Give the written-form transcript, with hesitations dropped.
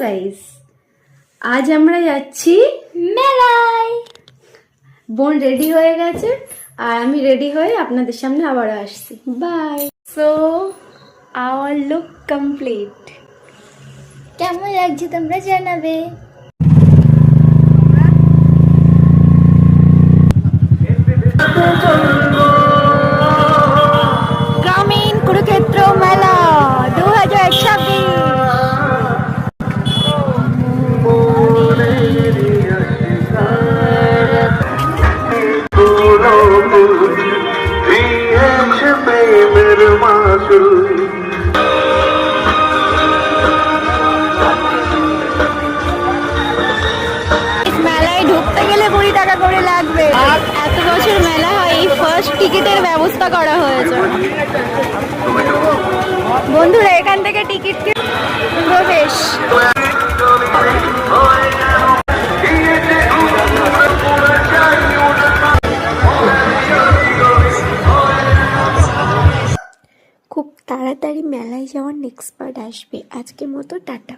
Guys, আজ আমরা যাচ্ছি মেলায়। বোন রেডি হয়ে গেছে আর আমি রেডি হয়ে আপনাদের সামনে আবার আসছি। Bye. So our look complete. কেমন লাগছে তোমরা জানাবে। গ্রামীণ কুরুক্ষেত্র মেলা 2026। মেলায় ঢুকতে গেলে 20 টাকা করে লাগবে। এত বছর মেলা হয়, এই ফার্স্ট টিকিটের ব্যবস্থা করা হয়েছে। বন্ধুরা, এখান থেকে টিকিট প্রবেশ। খুব তাড়াতাড়ি মেলায় যাওয়ার নেক্সট পার্ট আসবে। আজকের মতো টাটা।